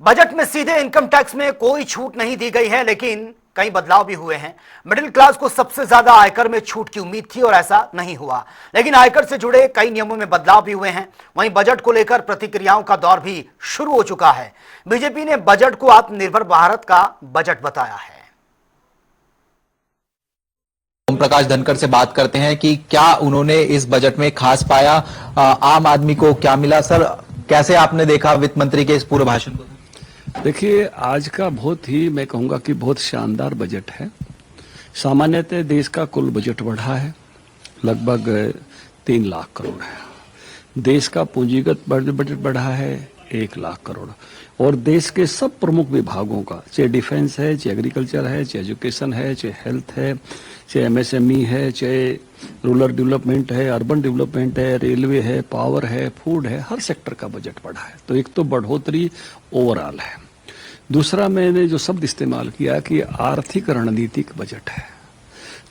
Budget में सीधे income tax में कोई छूट नहीं दी गई है, लेकिन कई बदलाव भी हुए हैं। मिडिल क्लास को सबसे ज्यादा आयकर में छूट की उम्मीद थी और ऐसा नहीं हुआ, लेकिन आयकर से जुड़े कई नियमों में बदलाव भी हुए हैं। वहीं बजट को लेकर प्रतिक्रियाओं का दौर भी शुरू हो चुका है। बीजेपी ने बजट को आत्मनिर्भर भारत का बजट बताया है। ओम प्रकाश धनखड़ से बात करते हैं कि क्या उन्होंने इस बजट में खास पाया, आम आदमी को क्या मिला। सर, कैसे आपने देखा वित्त मंत्री के इस पूरे भाषण को? देखिए, आज का बहुत ही, मैं कहूंगा कि बहुत शानदार बजट है। सामान्यतः देश का कुल बजट बढ़ा है, लगभग 3 लाख करोड़ है। देश का पूंजीगत बजट बढ़ा है 1 लाख करोड़, और देश के सब प्रमुख विभागों का, चाहे डिफेंस है, चाहे एग्रीकल्चर है, चाहे एजुकेशन है, चाहे हेल्थ है, चाहे एमएसएमई है, चाहे रूरल डेवलपमेंट है, अर्बन डेवलपमेंट है, रेलवे है, पावर है, फूड है, हर सेक्टर का बजट बढ़ा है। तो एक तो बढ़ोतरी ओवरऑल है। दूसरा, मैंने जो शब्द इस्तेमाल किया कि आर्थिक रणनीतिक बजट है।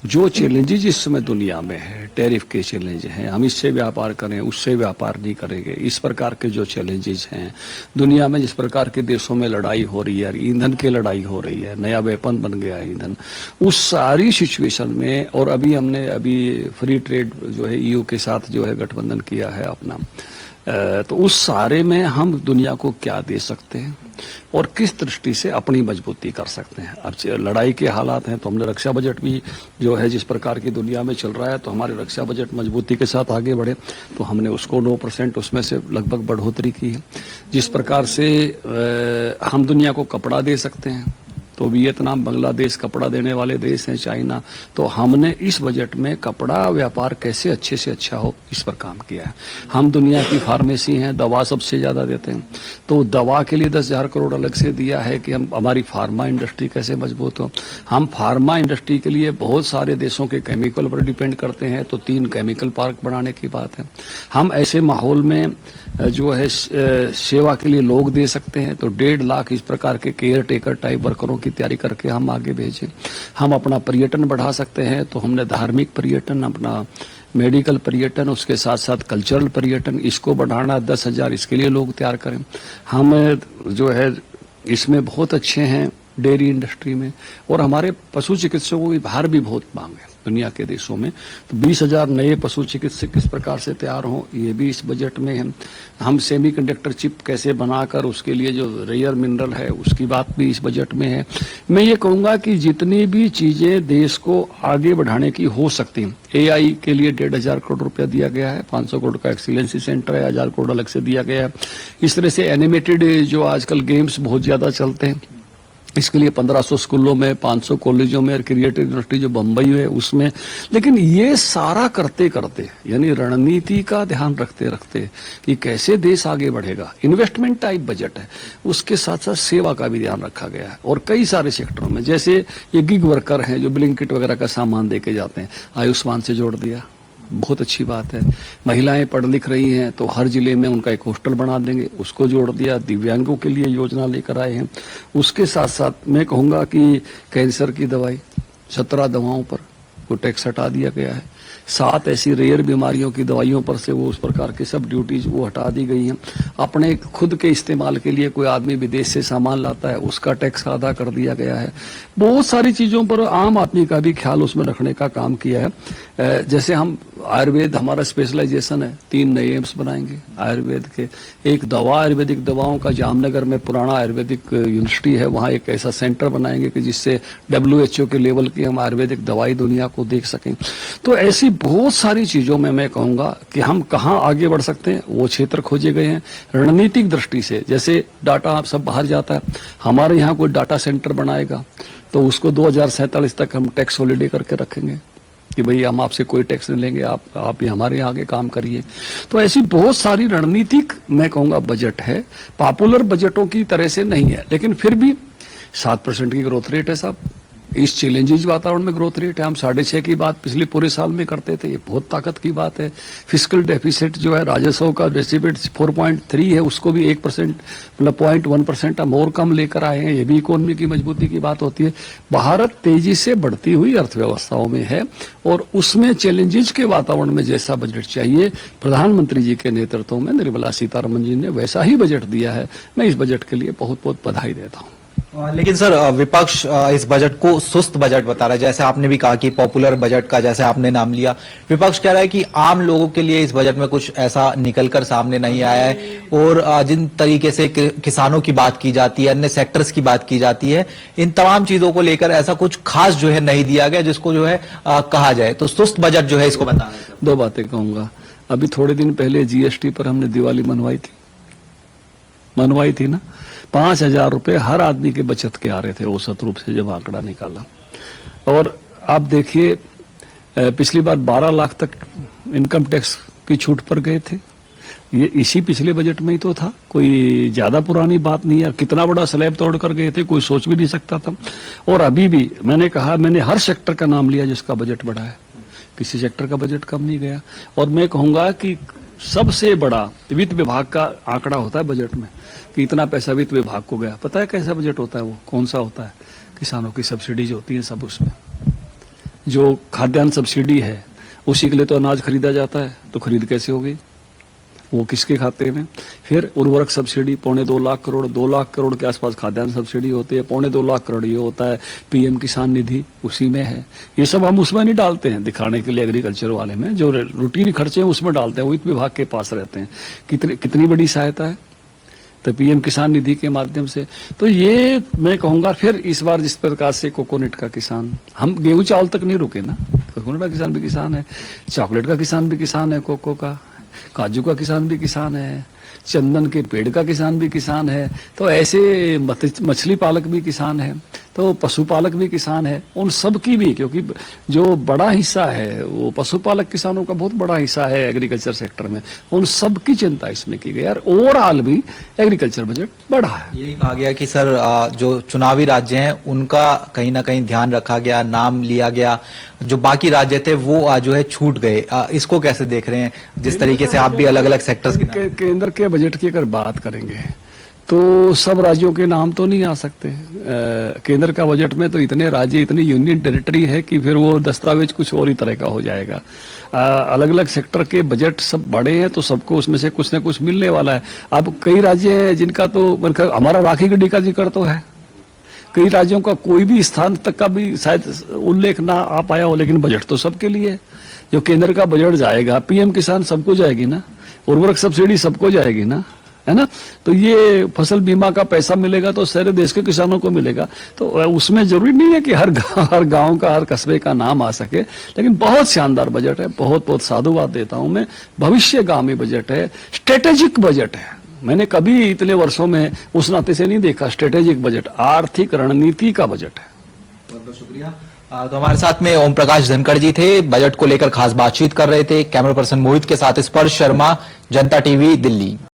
जो चैलेंजेस इस समय दुनिया में है, टैरिफ के चैलेंज हैं, हम इससे व्यापार करें, उससे व्यापार नहीं करेंगे, इस प्रकार के जो चैलेंजेस हैं दुनिया में, जिस प्रकार के देशों में लड़ाई हो रही है, ईंधन की लड़ाई हो रही है, नया वेपन बन गया है ईंधन, उस सारी सिचुएशन में, और हमने फ्री ट्रेड जो है ईयू के साथ जो है गठबंधन किया है अपना, तो उस सारे में हम दुनिया को क्या दे सकते हैं और किस दृष्टि से अपनी मजबूती कर सकते हैं। अब लड़ाई के हालात हैं तो हमने रक्षा बजट भी जो है, जिस प्रकार की दुनिया में चल रहा है, तो हमारे रक्षा बजट मजबूती के साथ आगे बढ़े, तो हमने उसको 9% उसमें से लगभग बढ़ोतरी की है। जिस प्रकार से हम दुनिया को कपड़ा दे सकते हैं, तो वियतनाम, बांग्लादेश कपड़ा देने वाले देश हैं, चाइना, तो हमने इस बजट में कपड़ा व्यापार कैसे अच्छे से अच्छा हो, इस पर काम किया है। हम दुनिया की फार्मेसी हैं, दवा सबसे ज्यादा देते हैं, तो दवा के लिए 10,000 करोड़ अलग से दिया है कि हम, हमारी फार्मा इंडस्ट्री कैसे मजबूत हो। हम फार्मा इंडस्ट्री के लिए बहुत सारे देशों के केमिकल पर डिपेंड करते हैं, तो 3 केमिकल पार्क बनाने की बात है। हम ऐसे माहौल में जो है सेवा के लिए लोग दे सकते हैं, तो 1.5 लाख इस प्रकार के केयर टेकर टाइप वर्करों की तैयारी करके हम आगे भेजें। हम अपना पर्यटन बढ़ा सकते हैं, तो हमने धार्मिक पर्यटन, अपना मेडिकल पर्यटन, उसके साथ साथ कल्चरल पर्यटन, इसको बढ़ाना, 10,000 इसके लिए लोग तैयार करें। हम जो है इसमें बहुत अच्छे हैं डेयरी इंडस्ट्री में, और हमारे पशु चिकित्सकों की बाहर भी बहुत मांग है दुनिया के देशों में, तो 20,000 नए पशु चिकित्सक किस प्रकार से तैयार हों, ये भी इस बजट में है। हम सेमीकंडक्टर चिप कैसे बनाकर उसके लिए जो रेयर मिनरल है उसकी बात भी इस बजट में है। मैं ये कहूंगा कि जितनी भी चीजें देश को आगे बढ़ाने की हो सकती हैं, AI के लिए 1,500 करोड़ रुपया दिया गया है, 500 करोड़ का एक्सीलेंसी सेंटर है, 1,000 करोड़ अलग से दिया गया है। इस तरह से एनिमेटेड जो आजकल गेम्स बहुत ज्यादा चलते हैं, इसके लिए 1500 स्कूलों में, 500 कॉलेजों में, और क्रिएटिव यूनिवर्सिटी जो बम्बई है उसमें। लेकिन ये सारा करते करते, यानी रणनीति का ध्यान रखते रखते कि कैसे देश आगे बढ़ेगा, इन्वेस्टमेंट टाइप बजट है, उसके साथ साथ सेवा का भी ध्यान रखा गया है। और कई सारे सेक्टरों में, जैसे ये गिग वर्कर हैं जो ब्लिंकिट वगैरह का सामान दे के जाते हैं, आयुष्मान से जोड़ दिया, बहुत अच्छी बात है। महिलाएं पढ़ लिख रही हैं तो हर जिले में उनका एक हॉस्टल बना देंगे, उसको जोड़ दिया। दिव्यांगों के लिए योजना लेकर आए हैं। उसके साथ साथ मैं कहूंगा कि कैंसर की दवाई, 17 दवाओं पर वो टैक्स हटा दिया गया है। 7 ऐसी रेयर बीमारियों की दवाइयों पर से वो उस प्रकार के सब ड्यूटीज वो हटा दी गई हैं। अपने खुद के इस्तेमाल के लिए कोई आदमी विदेश से सामान लाता है, उसका टैक्स आधा कर दिया गया है। बहुत सारी चीजों पर आम आदमी का भी ख्याल उसमें रखने का काम किया है। जैसे हम आयुर्वेद, हमारा स्पेशलाइजेशन है, 3 नए एम्स बनाएंगे आयुर्वेद के। एक दवा, आयुर्वेदिक दवाओं का, जामनगर में पुराना आयुर्वेदिक यूनिवर्सिटी है, वहाँ एक ऐसा सेंटर बनाएंगे कि जिससे WHO के लेवल की हम आयुर्वेदिक दवाई दुनिया को देख सकें। तो ऐसी बहुत सारी चीजों में मैं कहूंगा कि हम कहाँ आगे बढ़ सकते हैं, वो क्षेत्र खोजे गए हैं रणनीतिक दृष्टि से। जैसे डाटा आप सब बाहर जाता है, हमारे यहाँ कोई डाटा सेंटर बनाएगा तो उसको 2047 तक हम टैक्स हॉलीडे करके रखेंगे कि भाई हम आपसे कोई टैक्स नहीं लेंगे, आप ही हमारे यहाँ आगे काम करिए। तो ऐसी बहुत सारी रणनीतिक मैं कहूंगा बजट है। पॉपुलर बजटों की तरह से नहीं है, लेकिन फिर भी 7% की ग्रोथ रेट है साहब, इस चैलेंजेज वातावरण में ग्रोथ रेट है। हम 6.5 की बात पिछले पूरे साल में करते थे, ये बहुत ताकत की बात है। फिस्कल डेफिसिट जो है, राजस्व का डेफिसिट 4.3 है, उसको भी 1% मतलब 0.1% हम और कम लेकर आए हैं। ये भी इकोनॉमी की मजबूती की बात होती है। भारत तेजी से बढ़ती हुई अर्थव्यवस्थाओं में है और उसमें चैलेंजेज के वातावरण में जैसा बजट चाहिए, प्रधानमंत्री जी के नेतृत्व में निर्मला सीतारमण जी ने वैसा ही बजट दिया है। मैं इस बजट के लिए बहुत बहुत बधाई देता हूँ। लेकिन सर, विपक्ष इस बजट को सुस्त बजट बता रहा है। जैसे आपने भी कहा कि पॉपुलर बजट का जैसे आपने नाम लिया, विपक्ष कह रहा है कि आम लोगों के लिए इस बजट में कुछ ऐसा निकलकर सामने नहीं आया है और जिन तरीके से किसानों की बात की जाती है, अन्य सेक्टर्स की बात की जाती है, इन तमाम चीजों को लेकर ऐसा कुछ खास जो है नहीं दिया गया जिसको जो है कहा जाए। तो सुस्त बजट जो है इसको बता रहे हैं। 2 बातें कहूंगा। अभी थोड़े दिन पहले जीएसटी पर हमने दिवाली मनवाई थी ना। 5,000 रुपए हर आदमी के बचत के आ रहे थे औसत रूप से, जब आंकड़ा निकाला। और आप देखिए, पिछली बार 12 लाख तक इनकम टैक्स की छूट पर गए थे। ये इसी पिछले बजट में ही तो था, कोई ज्यादा पुरानी बात नहीं है। कितना बड़ा स्लैब तोड़ कर गए थे, कोई सोच भी नहीं सकता था। और अभी भी मैंने कहा, मैंने हर सेक्टर का नाम लिया जिसका बजट बढ़ा है, किसी सेक्टर का बजट कम नहीं गया। और मैं कहूंगा कि सबसे बड़ा वित्त विभाग का आंकड़ा होता है बजट में कि इतना पैसा वित्त विभाग को गया। पता है कैसा बजट होता है वो? कौन सा होता है? किसानों की सब्सिडीज होती है सब उसमें। जो खाद्यान्न सब्सिडी है उसी के लिए तो अनाज खरीदा जाता है, तो खरीद कैसे हो गई? वो किसके खाते में? फिर उर्वरक सब्सिडी 2.25 लाख करोड़, 2 लाख करोड़ के आसपास खाद्यान्न सब्सिडी होती है। 2.25 लाख करोड़ ये होता है पीएम किसान निधि, उसी में है। ये सब हम उसमें नहीं डालते हैं, दिखाने के लिए एग्रीकल्चर वाले में जो रूटीन खर्चे हैं उसमें डालते हैं, वो वित्त विभाग के पास रहते हैं। कितनी बड़ी सहायता है तो पीएम किसान निधि के माध्यम से। तो ये मैं कहूंगा, फिर इस बार जिस प्रकार से कोकोनट का किसान, हम गेहूं चावल तक नहीं रुके ना, कोकोनट का किसान भी किसान है, चॉकलेट का किसान भी किसान है, कोको का, काजू का किसान भी किसान है, चंदन के पेड़ का किसान भी किसान है। तो ऐसे मछली पालक भी किसान है, तो पशुपालक भी किसान है। उन सब की भी, क्योंकि जो बड़ा हिस्सा है वो पशुपालक किसानों का बहुत बड़ा हिस्सा है एग्रीकल्चर सेक्टर में, उन सब की चिंता इसमें की गई। और ओवरऑल भी एग्रीकल्चर बजट बढ़ा है। यही कहा गया कि सर, जो चुनावी राज्य हैं उनका कहीं ना कहीं ध्यान रखा गया, नाम लिया गया। जो बाकी राज्य थे वो जो है छूट गए। इसको कैसे देख रहे हैं, जिस तरीके से आप भी अलग अलग सेक्टर्स की केंद्र के बजट की अगर बात करेंगे तो सब राज्यों के नाम तो नहीं आ सकते। केंद्र का बजट में तो इतने राज्य, इतनी यूनियन टेरिटरी है कि फिर वो दस्तावेज कुछ और ही तरह का हो जाएगा। अलग अलग सेक्टर के बजट सब बड़े हैं, तो सबको उसमें से कुछ न कुछ मिलने वाला है। अब कई राज्य हैं जिनका तो हमारा राखी गड्डी का जिक्र तो है, कई राज्यों का कोई भी स्थान तक का भी शायद उल्लेख ना आ पाया हो, लेकिन बजट तो सबके लिए है। जो केंद्र का बजट जाएगा, पीएम किसान सबको जाएगी ना, उर्वरक सब्सिडी सबको जाएगी ना, है ना। तो ये फसल बीमा का पैसा मिलेगा तो सारे देश के किसानों को मिलेगा। तो उसमें जरूरी नहीं है कि हर गांव का, हर कस्बे का नाम आ सके, लेकिन बहुत शानदार बजट है। बहुत बहुत साधुवाद देता हूं मैं। भविष्यगामी बजट है, स्ट्रेटेजिक बजट है। मैंने कभी इतने वर्षों में उस नाते से नहीं देखा। स्ट्रेटेजिक बजट, आर्थिक रणनीति का बजट है। बहुत बहुत शुक्रिया। तो हमारे साथ में ओम प्रकाश धनखड़ जी थे, बजट को लेकर खास बातचीत कर रहे थे। कैमरा पर्सन मोहित के साथ स्पर्श शर्मा, जनता टीवी, दिल्ली।